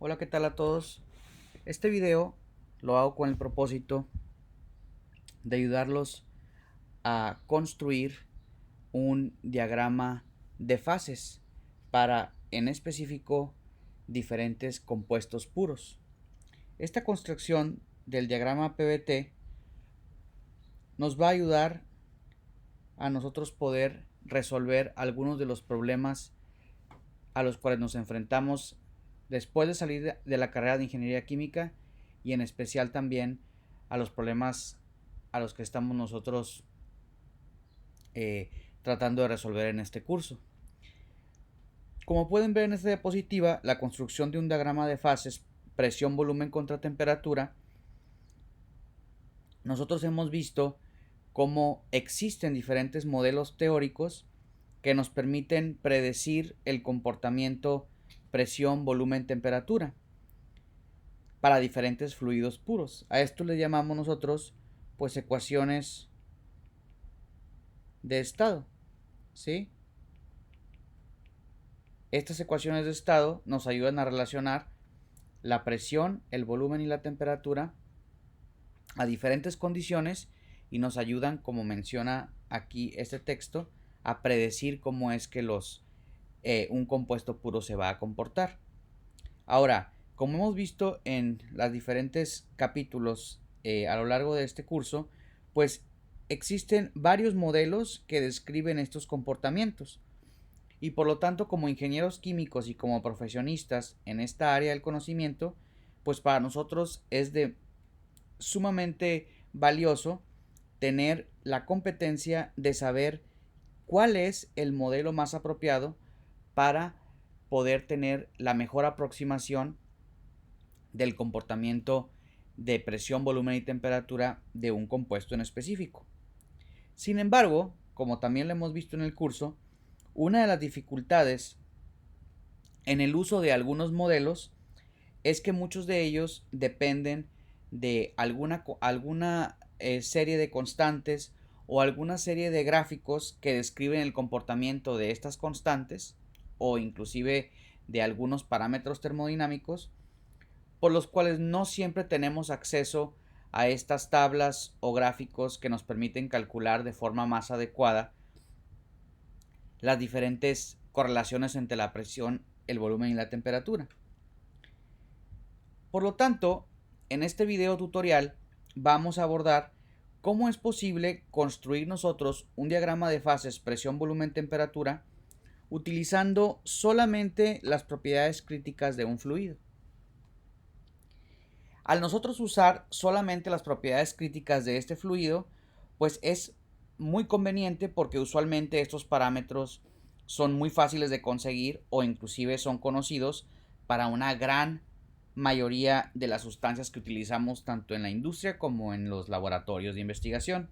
Hola, ¿qué tal a todos? Este video lo hago con el propósito de ayudarlos a construir un diagrama de fases para, en específico, diferentes compuestos puros. Esta construcción del diagrama PBT nos va a ayudar a nosotros poder resolver algunos de los problemas a los cuales nos enfrentamos después de salir de la carrera de ingeniería química y en especial también a los problemas a los que estamos nosotros eh, tratando de resolver en este curso. Como pueden ver en esta diapositiva, la construcción de un diagrama de fases, presión, volumen contra temperatura, nosotros hemos visto cómo existen diferentes modelos teóricos que nos permiten predecir el comportamiento presión, volumen, temperatura para diferentes fluidos puros. A esto le llamamos nosotros pues ecuaciones de estado, ¿sí? Estas ecuaciones de estado nos ayudan a relacionar la presión, el volumen y la temperatura a diferentes condiciones y nos ayudan, como menciona aquí este texto, a predecir cómo es que un compuesto puro se va a comportar. Ahora, como hemos visto en los diferentes capítulos a lo largo de este curso, pues existen varios modelos que describen estos comportamientos. Y por lo tanto, como ingenieros químicos y como profesionistas en esta área del conocimiento, pues para nosotros es de sumamente valioso tener la competencia de saber cuál es el modelo más apropiado para poder tener la mejor aproximación del comportamiento de presión, volumen y temperatura de un compuesto en específico. Sin embargo, como también lo hemos visto en el curso, una de las dificultades en el uso de algunos modelos es que muchos de ellos dependen de alguna serie de constantes o alguna serie de gráficos que describen el comportamiento de estas constantes o inclusive de algunos parámetros termodinámicos por los cuales no siempre tenemos acceso a estas tablas o gráficos que nos permiten calcular de forma más adecuada las diferentes correlaciones entre la presión, el volumen y la temperatura. Por lo tanto, en este video tutorial vamos a abordar cómo es posible construir nosotros un diagrama de fases presión, volumen, temperatura utilizando solamente las propiedades críticas de un fluido. Al nosotros usar solamente las propiedades críticas de este fluido, pues es muy conveniente porque usualmente estos parámetros son muy fáciles de conseguir o inclusive son conocidos para una gran mayoría de las sustancias que utilizamos tanto en la industria como en los laboratorios de investigación.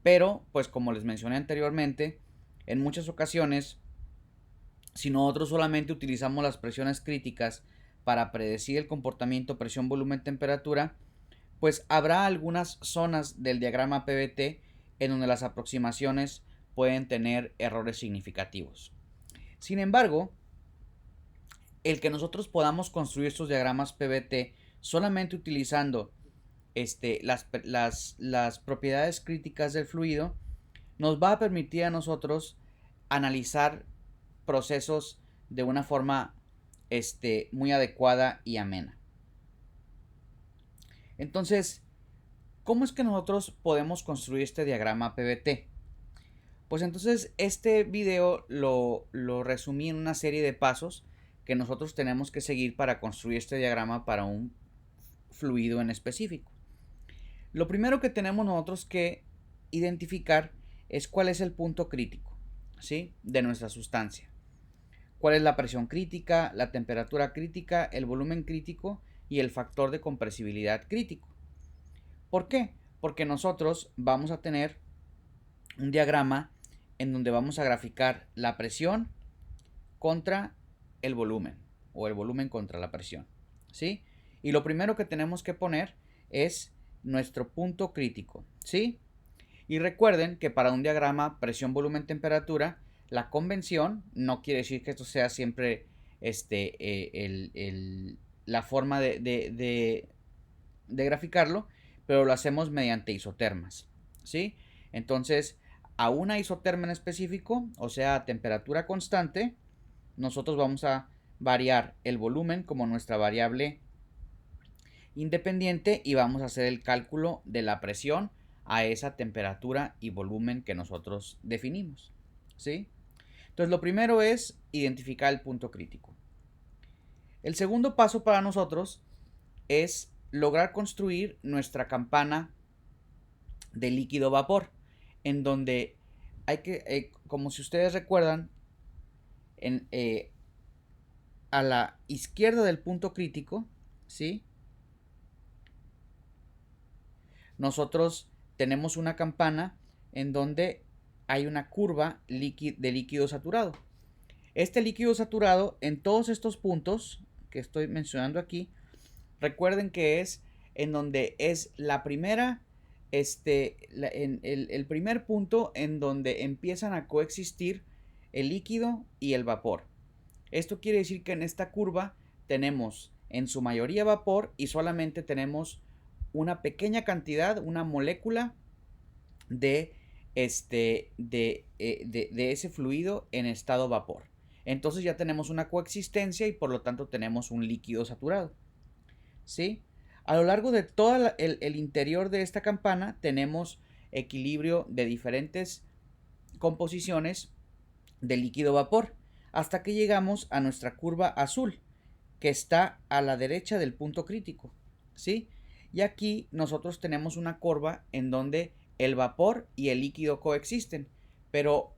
Pero, pues como les mencioné anteriormente, en muchas ocasiones, si nosotros solamente utilizamos las presiones críticas para predecir el comportamiento presión, volumen, temperatura, pues habrá algunas zonas del diagrama PBT en donde las aproximaciones pueden tener errores significativos. Sin embargo, el que nosotros podamos construir estos diagramas PBT solamente utilizando las propiedades críticas del fluido nos va a permitir a nosotros analizar procesos de una forma muy adecuada y amena. Entonces, ¿cómo es que nosotros podemos construir este diagrama PBT? Pues entonces este video lo resumí en una serie de pasos que nosotros tenemos que seguir para construir este diagrama para un fluido en específico. Lo primero que tenemos nosotros que identificar es cuál es el punto crítico, ¿sí?, de nuestra sustancia. Cuál es la presión crítica, la temperatura crítica, el volumen crítico y el factor de compresibilidad crítico. ¿Por qué? Porque nosotros vamos a tener un diagrama en donde vamos a graficar la presión contra el volumen o el volumen contra la presión, ¿sí? Y lo primero que tenemos que poner es nuestro punto crítico, ¿sí? Y recuerden que para un diagrama presión, volumen, temperatura, la convención no quiere decir que esto sea siempre la forma de graficarlo, pero lo hacemos mediante isotermas, ¿sí? Entonces, a una isoterma en específico, o sea, a temperatura constante, nosotros vamos a variar el volumen como nuestra variable independiente y vamos a hacer el cálculo de la presión a esa temperatura y volumen que nosotros definimos, ¿sí? Entonces, lo primero es identificar el punto crítico. El segundo paso para nosotros es lograr construir nuestra campana de líquido vapor, en donde hay que, como si ustedes recuerdan, a la izquierda del punto crítico, ¿sí? Nosotros tenemos una campana en donde hay una curva de líquido saturado. Este líquido saturado en todos estos puntos que estoy mencionando aquí, recuerden que es en donde es la primera, el primer punto en donde empiezan a coexistir el líquido y el vapor. Esto quiere decir que en esta curva tenemos en su mayoría vapor y solamente tenemos una pequeña cantidad, una molécula de ese fluido en estado vapor. Entonces ya tenemos una coexistencia y por lo tanto tenemos un líquido saturado, ¿sí? A lo largo de todo el interior de esta campana tenemos equilibrio de diferentes composiciones de líquido vapor hasta que llegamos a nuestra curva azul que está a la derecha del punto crítico, ¿sí? Y aquí nosotros tenemos una curva en donde el vapor y el líquido coexisten, pero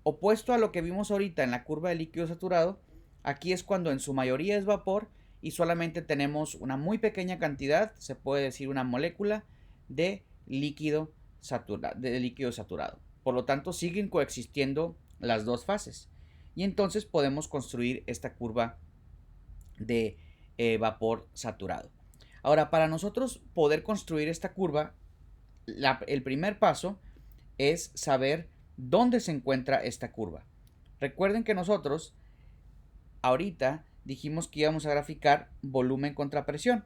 opuesto a lo que vimos ahorita en la curva de líquido saturado, aquí es cuando en su mayoría es vapor y solamente tenemos una muy pequeña cantidad, se puede decir una molécula de líquido saturado. Por lo tanto, siguen coexistiendo las dos fases. Y entonces podemos construir esta curva de vapor saturado. Ahora, para nosotros poder construir esta curva, el primer paso es saber dónde se encuentra esta curva. Recuerden que nosotros ahorita dijimos que íbamos a graficar volumen contra presión,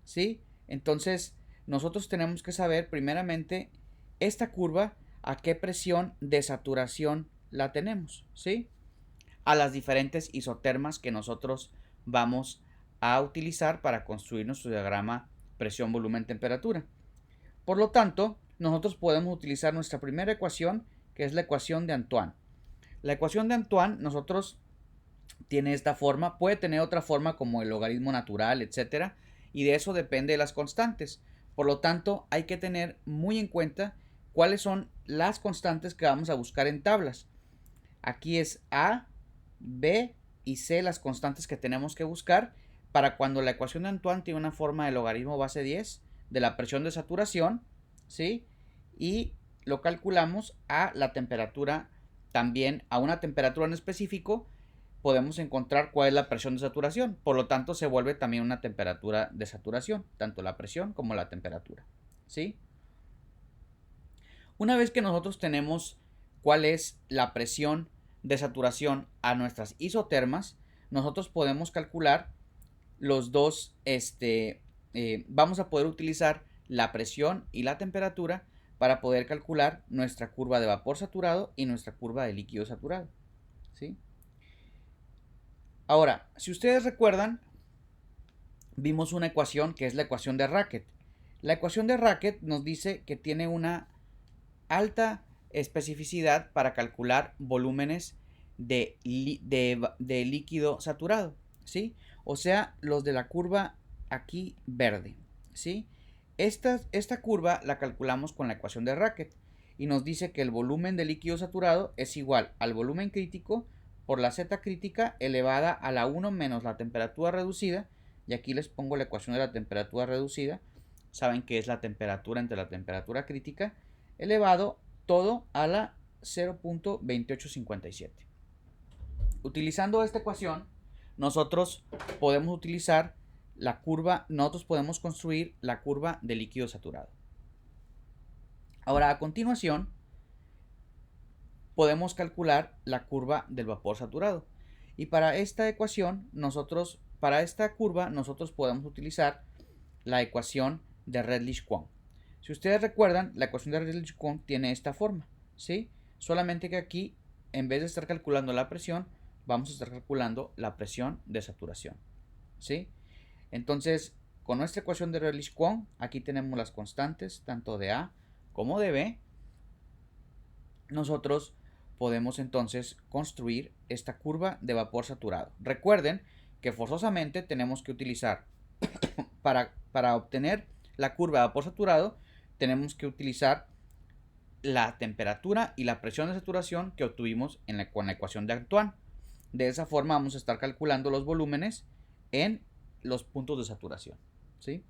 ¿sí? Entonces, nosotros tenemos que saber primeramente esta curva a qué presión de saturación la tenemos, ¿sí? A las diferentes isotermas que nosotros vamos a utilizar para construir nuestro diagrama presión, volumen, temperatura. Por lo tanto, nosotros podemos utilizar nuestra primera ecuación, que es la ecuación de Antoine. La ecuación de Antoine, nosotros tiene esta forma, puede tener otra forma como el logaritmo natural, etcétera, y de eso depende de las constantes. Por lo tanto, hay que tener muy en cuenta cuáles son las constantes que vamos a buscar en tablas. Aquí es A, B y C las constantes que tenemos que buscar para cuando la ecuación de Antoine tiene una forma de logaritmo base 10 de la presión de saturación, ¿sí? Y lo calculamos a la temperatura también, a una temperatura en específico, podemos encontrar cuál es la presión de saturación. Por lo tanto, se vuelve también una temperatura de saturación, tanto la presión como la temperatura, ¿sí? Una vez que nosotros tenemos cuál es la presión de saturación a nuestras isotermas, nosotros podemos calcular los dos, vamos a poder utilizar la presión y la temperatura para poder calcular nuestra curva de vapor saturado y nuestra curva de líquido saturado, ¿sí? Ahora, si ustedes recuerdan, vimos una ecuación que es la ecuación de Racket. La ecuación de Racket nos dice que tiene una alta especificidad para calcular volúmenes de líquido saturado, ¿sí? O sea, los de la curva aquí verde, ¿sí? Esta curva la calculamos con la ecuación de Racket y nos dice que el volumen de líquido saturado es igual al volumen crítico por la Z crítica elevada a la 1 menos la temperatura reducida, y aquí les pongo la ecuación de la temperatura reducida, saben que es la temperatura entre la temperatura crítica, elevado todo a la 0.2857. Utilizando esta ecuación, nosotros podemos utilizar la curva, nosotros podemos construir la curva de líquido saturado. Ahora, a continuación, podemos calcular la curva del vapor saturado. Y para esta ecuación, para esta curva, nosotros podemos utilizar la ecuación de Redlich-Kwong. Si ustedes recuerdan, la ecuación de Redlich-Kwong tiene esta forma, ¿sí? Solamente que aquí, en vez de estar calculando la presión, vamos a estar calculando la presión de saturación, ¿sí? Entonces, con nuestra ecuación de Redlich-Kwong, aquí tenemos las constantes, tanto de A como de B. Nosotros podemos entonces construir esta curva de vapor saturado. Recuerden que forzosamente tenemos que utilizar, para obtener la curva de vapor saturado, tenemos que utilizar la temperatura y la presión de saturación que obtuvimos con la ecuación de Antoine. De esa forma vamos a estar calculando los volúmenes en los puntos de saturación, ¿sí?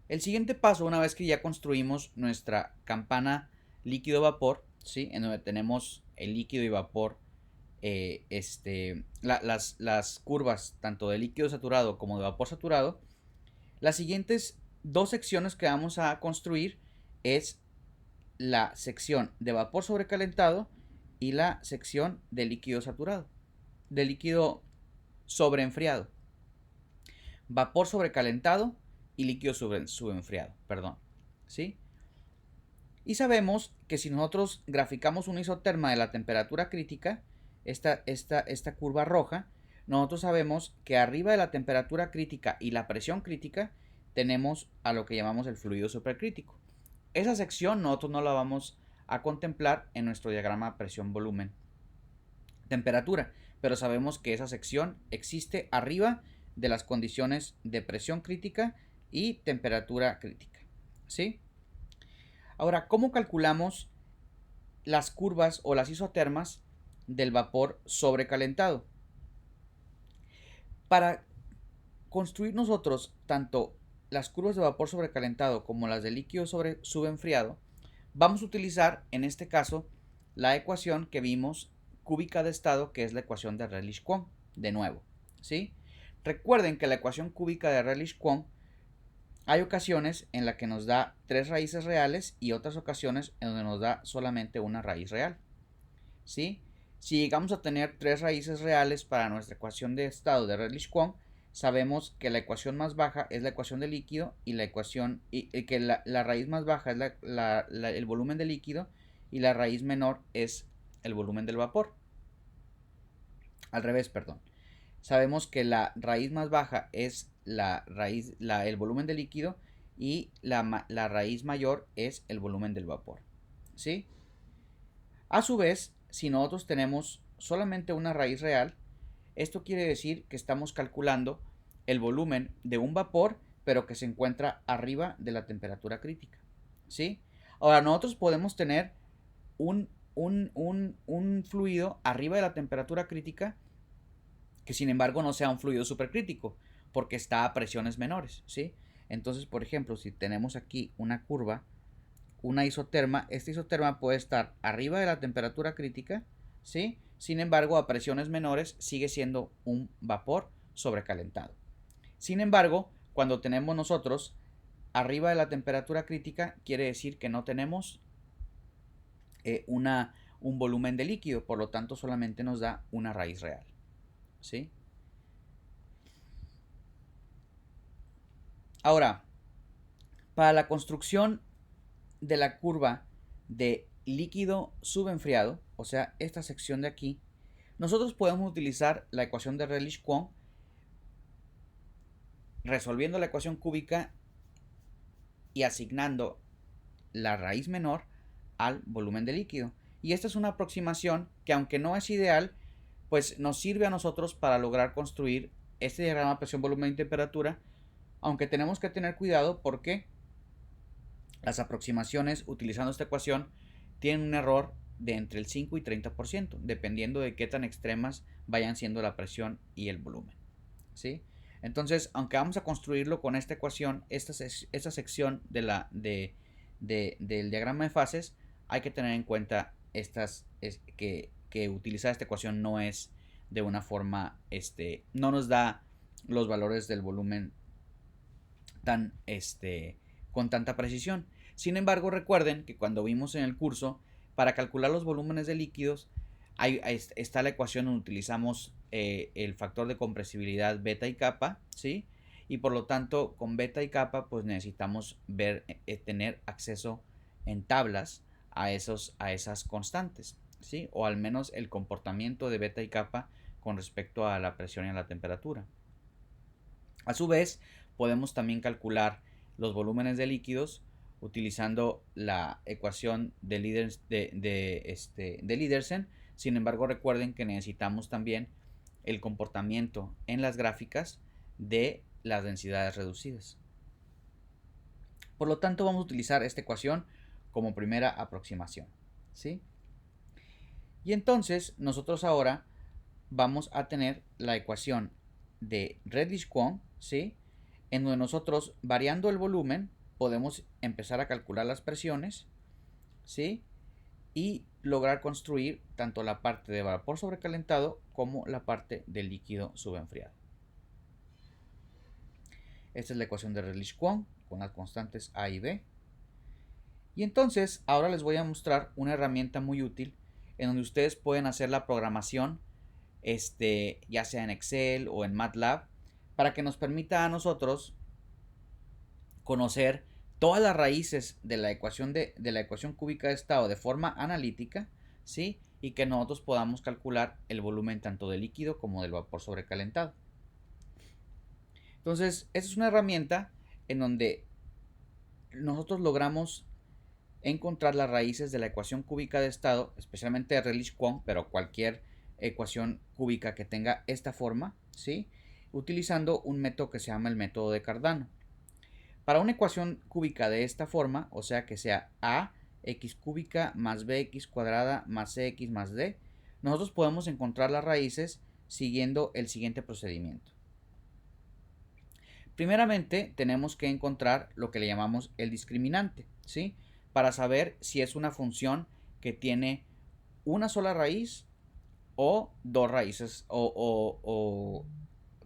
El siguiente paso, una vez que ya construimos nuestra campana líquido-vapor, ¿sí? En donde tenemos el líquido y vapor, las curvas tanto de líquido saturado como de vapor saturado, las siguientes dos secciones que vamos a construir es la sección de vapor sobrecalentado y la sección de líquido saturado, de líquido sobreenfriado. Vapor sobrecalentado y líquido subenfriado, perdón, ¿sí? Y sabemos que si nosotros graficamos una isoterma de la temperatura crítica, esta curva roja, nosotros sabemos que arriba de la temperatura crítica y la presión crítica tenemos a lo que llamamos el fluido supercrítico. Esa sección nosotros no la vamos a contemplar en nuestro diagrama presión-volumen temperatura, pero sabemos que esa sección existe arriba de las condiciones de presión crítica y temperatura crítica, ¿sí? Ahora, ¿cómo calculamos las curvas o las isotermas del vapor sobrecalentado? Para construir nosotros tanto las curvas de vapor sobrecalentado como las de líquido subenfriado, vamos a utilizar en este caso la ecuación que vimos cúbica de estado, que es la ecuación de Redlich-Kwong, de nuevo, ¿sí? Recuerden que la ecuación cúbica de Redlich-Kwong hay ocasiones en la que nos da 3 raíces reales y otras ocasiones en donde nos da solamente una raíz real, ¿sí? Si llegamos a tener 3 raíces reales para nuestra ecuación de estado de Redlich-Kwong, sabemos que la ecuación más baja es la ecuación de líquido y la ecuación y que la raíz más baja es el volumen del líquido y la raíz menor es el volumen del vapor. Al revés, perdón. Sabemos que la raíz más baja es el volumen del líquido y la raíz mayor es el volumen del vapor, ¿sí? A su vez, si nosotros tenemos solamente una raíz real, esto quiere decir que estamos calculando el volumen de un vapor, pero que se encuentra arriba de la temperatura crítica, ¿sí? Ahora, nosotros podemos tener un fluido arriba de la temperatura crítica que sin embargo no sea un fluido supercrítico, porque está a presiones menores, ¿sí? Entonces, por ejemplo, si tenemos aquí una curva, una isoterma, esta isoterma puede estar arriba de la temperatura crítica, ¿sí? Sin embargo, a presiones menores sigue siendo un vapor sobrecalentado. Sin embargo, cuando tenemos nosotros arriba de la temperatura crítica, quiere decir que no tenemos un volumen de líquido, por lo tanto solamente nos da una raíz real, ¿sí? Ahora, para la construcción de la curva de líquido subenfriado, o sea, esta sección de aquí, nosotros podemos utilizar la ecuación de Redlich-Kwong resolviendo la ecuación cúbica y asignando la raíz menor al volumen de líquido. Y esta es una aproximación que, aunque no es ideal, pues nos sirve a nosotros para lograr construir este diagrama de presión, volumen y temperatura, aunque tenemos que tener cuidado porque las aproximaciones utilizando esta ecuación tienen un error de entre el 5 y 30%, dependiendo de qué tan extremas vayan siendo la presión y el volumen, ¿sí? Entonces, aunque vamos a construirlo con esta ecuación, esta sección del diagrama de fases, hay que tener en cuenta que utilizar esta ecuación no es de una forma, no nos da los valores del volumen tan, con tanta precisión. Sin embargo, recuerden que cuando vimos en el curso, para calcular los volúmenes de líquidos, Está la ecuación donde utilizamos el factor de compresibilidad beta y kappa, ¿sí? Y por lo tanto, con beta y kappa, pues necesitamos tener acceso en tablas a esas constantes, ¿sí? O al menos el comportamiento de beta y kappa con respecto a la presión y a la temperatura. A su vez, podemos también calcular los volúmenes de líquidos utilizando la ecuación de Lydersen. Sin embargo, recuerden que necesitamos también el comportamiento en las gráficas de las densidades reducidas. Por lo tanto, vamos a utilizar esta ecuación como primera aproximación, ¿sí? Y entonces, nosotros ahora vamos a tener la ecuación de Redlich-Kwong, ¿sí? En donde nosotros, variando el volumen, podemos empezar a calcular las presiones, ¿sí? Y lograr construir tanto la parte de vapor sobrecalentado como la parte de líquido subenfriado. Esta es la ecuación de Redlich-Kwong con las constantes A y B. Y entonces, ahora les voy a mostrar una herramienta muy útil en donde ustedes pueden hacer la programación, ya sea en Excel o en MATLAB, para que nos permita a nosotros conocer todas las raíces de la ecuación de la ecuación cúbica de estado de forma analítica, ¿sí? Y que nosotros podamos calcular el volumen tanto del líquido como del vapor sobrecalentado. Entonces, esta es una herramienta en donde nosotros logramos encontrar las raíces de la ecuación cúbica de estado, especialmente de Redlich-Kwong, pero cualquier ecuación cúbica que tenga esta forma, ¿sí? Utilizando un método que se llama el método de Cardano. Para una ecuación cúbica de esta forma, o sea que sea a x cúbica más bx cuadrada más cx más d, nosotros podemos encontrar las raíces siguiendo el siguiente procedimiento. Primeramente tenemos que encontrar lo que le llamamos el discriminante, ¿sí? Para saber si es una función que tiene una sola raíz o dos raíces o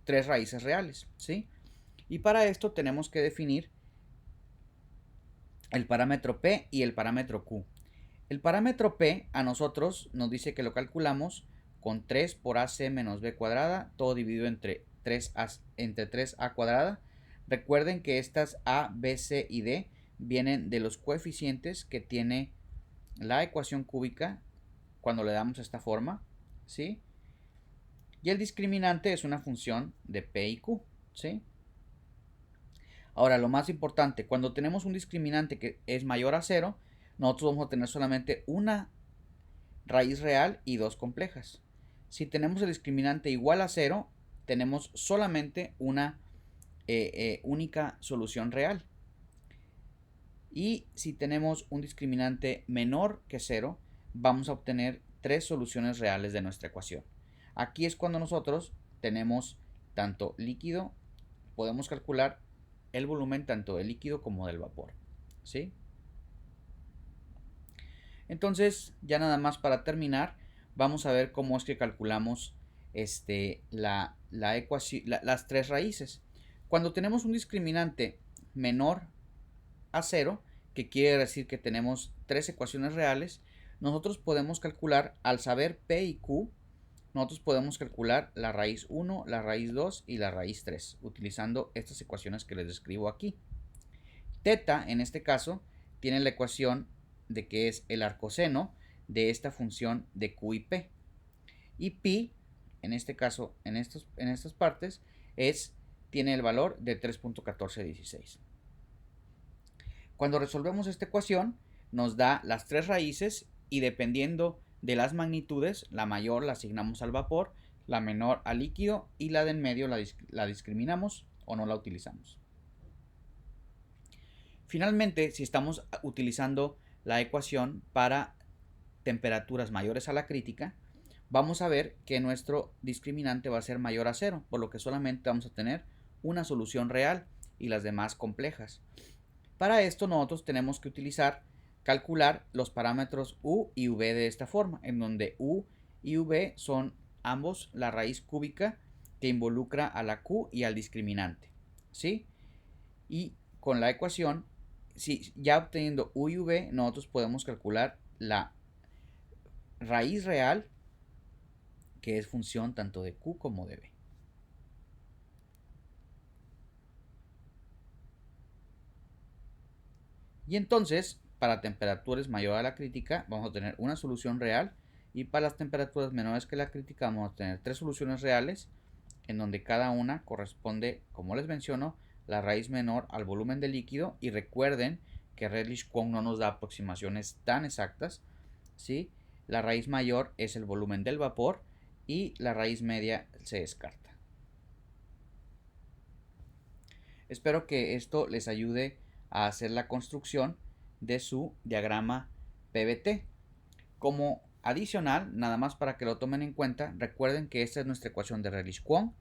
tres raíces reales, ¿sí? Y para esto tenemos que definir el parámetro P y el parámetro Q. El parámetro P a nosotros nos dice que lo calculamos con 3 por AC menos B cuadrada, todo dividido entre 3A cuadrada. Recuerden que estas A, B, C y D vienen de los coeficientes que tiene la ecuación cúbica cuando le damos esta forma, ¿sí? Y el discriminante es una función de P y Q, ¿sí? Ahora, lo más importante, cuando tenemos un discriminante que es mayor a 0, nosotros vamos a tener solamente una raíz real y dos complejas. Si tenemos el discriminante igual a 0, tenemos solamente una única solución real. Y si tenemos un discriminante menor que 0, vamos a obtener tres soluciones reales de nuestra ecuación. Aquí es cuando nosotros tenemos tanto líquido, podemos calcular el volumen tanto del líquido como del vapor, ¿sí? Entonces, ya nada más para terminar, vamos a ver cómo es que calculamos las tres raíces. Cuando tenemos un discriminante menor a 0, que quiere decir que tenemos tres ecuaciones reales, nosotros podemos calcular, al saber P y Q, nosotros podemos calcular la raíz 1, la raíz 2 y la raíz 3, utilizando estas ecuaciones que les describo aquí. Teta, en este caso, tiene la ecuación de que es el arcoseno de esta función de Q y P. Y pi, en este caso, en estas partes, tiene el valor de 3.1416. Cuando resolvemos esta ecuación, nos da las tres raíces y dependiendo de las magnitudes, la mayor la asignamos al vapor, la menor al líquido y la del medio la discriminamos o no la utilizamos. Finalmente, si estamos utilizando la ecuación para temperaturas mayores a la crítica, vamos a ver que nuestro discriminante va a ser mayor a 0, por lo que solamente vamos a tener una solución real y las demás complejas. Para esto nosotros tenemos que calcular los parámetros U y V de esta forma, en donde U y V son ambos la raíz cúbica que involucra a la Q y al discriminante, ¿sí? Y con la ecuación, ya obteniendo U y V, nosotros podemos calcular la raíz real que es función tanto de Q como de V. Y entonces, para temperaturas mayores a la crítica, vamos a tener una solución real, y para las temperaturas menores que la crítica vamos a tener 3 soluciones reales, en donde cada una corresponde, como les menciono, la raíz menor al volumen del líquido. Y recuerden que Redlich-Kwong no nos da aproximaciones tan exactas, ¿sí? La raíz mayor es el volumen del vapor y la raíz media se descarta. Espero que esto les ayude a hacer la construcción de su diagrama PVT. Como adicional, nada más para que lo tomen en cuenta, recuerden que esta es nuestra ecuación de Redlich-Kwong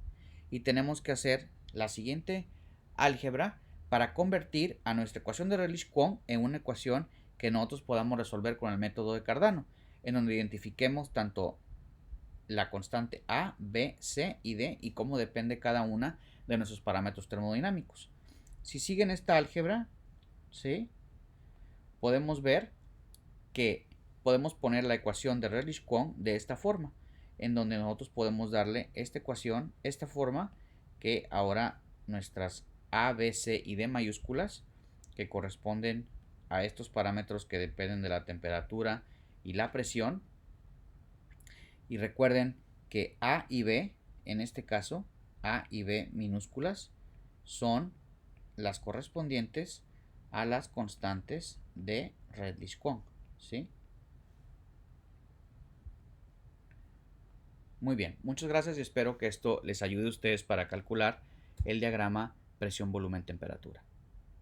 y tenemos que hacer la siguiente álgebra para convertir a nuestra ecuación de Redlich-Kwong en una ecuación que nosotros podamos resolver con el método de Cardano, en donde identifiquemos tanto la constante A, B, C y D y cómo depende cada una de nuestros parámetros termodinámicos. Si siguen esta álgebra, ¿sí?, podemos ver que podemos poner la ecuación de Redlich-Kwong de esta forma, en donde nosotros podemos darle esta ecuación, esta forma, que ahora nuestras A, B, C y D mayúsculas, que corresponden a estos parámetros que dependen de la temperatura y la presión. Y recuerden que A y B, en este caso, A y B minúsculas, son las correspondientes a las constantes de Redlich-Kwong, ¿sí? Muy bien, muchas gracias y espero que esto les ayude a ustedes para calcular el diagrama presión, volumen, temperatura.